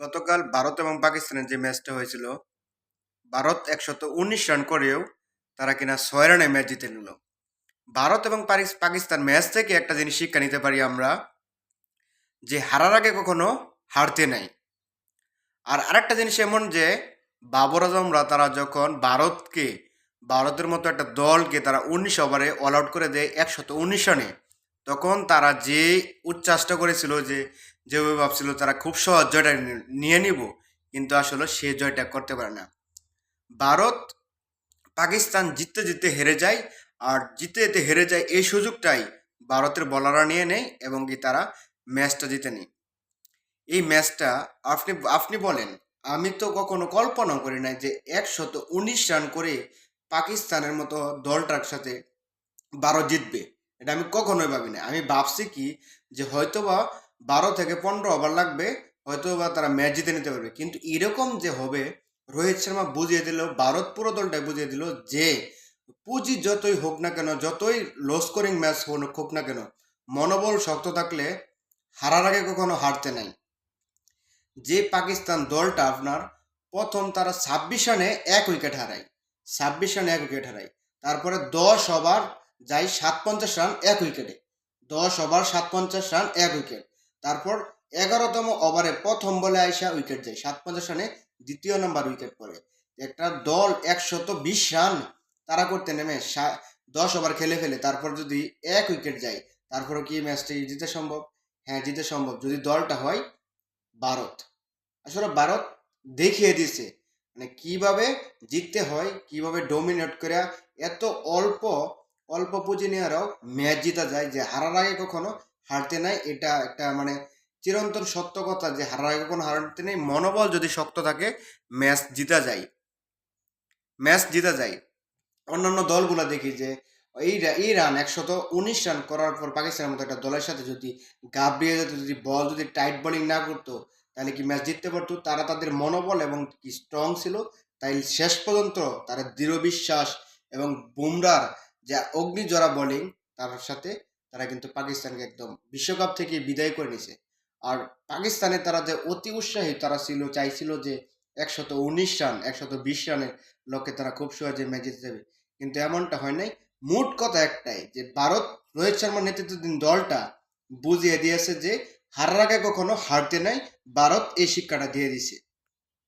গতকাল ভারত এবং পাকিস্তানের যে ম্যাচটা হয়েছিল, ভারত ১১৯ রান করেও তারা কিনা ৬ রানে ম্যাচ জিতে নিল। ভারত এবং পাকিস্তান ম্যাচ থেকে একটা জিনিস শিক্ষা নিতে পারি আমরা, যে হারার আগে কখনো হারতে নাই। আর আরেকটা জিনিস এমন যে বাবর আজমরা তারা যখন ভারতের মতো একটা দলকে তারা ১৯ ওভারে অল আউট করে দেয় ১১৯ রানে, তখন তারা যে উচ্ছ্বাসটা করেছিল, যেভাবে ভাবছিল তারা খুব সহজ জয়টা নিয়ে নিব, কিন্তু আসলে সে জয়টা করতে পারে না। ভারত পাকিস্তান জিততে জিততে হেরে যায়, আর জিততে জিততে হেরে যায় এই সুযোগটাই ভারতের বলাররা নিয়ে নেয় এবং কি তারা ম্যাচটা জিতে নেয়। এই ম্যাচটা আপনি আপনি বলেন, আমি তো কখনো কল্পনা করি নাই যে ১১৯ রান করে পাকিস্তানের মতো দলটার সাথে ভারত জিতবে। এটা আমি কখনোই ভাবি না। আমি ভাবছি কি, যে হয়তোবা ১২ থেকে ১৫ ওভার লাগবে, হয়তোবা তারা ম্যাচ জিতে নিতে পারবে, কিন্তু এরকম যে হবে রোহিত শর্মা বুঝিয়ে দিল, ভারত পুরো দলটাই বুঝিয়ে দিল যে পুঁজি যতই হোক না কেন, যতই লো স্কোরিং ম্যাচ হোক না কেন, মনোবল শক্ত থাকলে হারার আগে কখনো হারতে নাই। যে পাকিস্তান দলটা আপনার প্রথম তারা ২৬ রানে ১ উইকেট হারায়, ২৬ রানে ১ উইকেট হারায়, তারপরে ১০ ওভার যায় ৫৭ রান ১ উইকেটে, ১০ ওভার ৫৭ রান ১ উইকেট, তারপর ১১তম ওভারে প্রথম বলে আইসা উইকেট যায় ৫৭ রানে, দ্বিতীয় নম্বর উইকেট পড়ে। একটা দল ১২০ রান তারা করতে নেমে ১০ ওভার খেলে ফেলে, তারপর যদি ১ উইকেট যায়, তারপরে কি ম্যাচটি জিতে সম্ভব? হ্যাঁ, জিতে সম্ভব, যদি দলটা হয় ভারত। আসলে ভারত দেখিয়ে দিছে মানে কিভাবে জিততে হয়, কিভাবে ডমিনেট করে এত অল্প অল্প পুঁজি নিয়েও ম্যাচ জিতা যায়, যে হারার আগে কখনো হারতে নাই। এটা একটা মানে চিরন্তন সত্য কথা, যে হারার আগে কখনো হারতে নেই। মনোবল যদি শক্ত থাকে, ম্যাচ জিতা যায়, ম্যাচ জিতা যায়। অন্যান্য দলগুলো দেখি যে এই রান ১১৯ রান করার পর পাকিস্তানের মতো একটা দলের সাথে যদি গাবড়িয়ে যেত, যদি বল যদি টাইট বোলিং না করতো, তাহলে কি ম্যাচ জিততে পারতো? তারা তাদের মনোবল এবং কি স্ট্রং ছিল, তাই শেষ পর্যন্ত তারা দৃঢ় বিশ্বাস এবং বুমরার যে অগ্নিজরা বোলিং, তার সাথে তারা কিন্তু পাকিস্তানকে একদম বিশ্বকাপ থেকে বিদায় করে নিছে। আর পাকিস্তানে তারা যে অতি উৎসাহী তারা ছিল, চাইছিল যে ১১৯ রান ১২০ রানের লক্ষ্যে তারা খুব সহজে ম্যাচ জিতে যাবে, কিন্তু এমনটা হয় নাই। মোট কথা একটাই, যে ভারত রোহিত শর্মার নেতৃত্বাধীন দলটা বুঝিয়ে দিয়েছে যে হারার আগে কখনো হারতে নাই। ভারত এই শিক্ষাটা দিয়ে দিছে।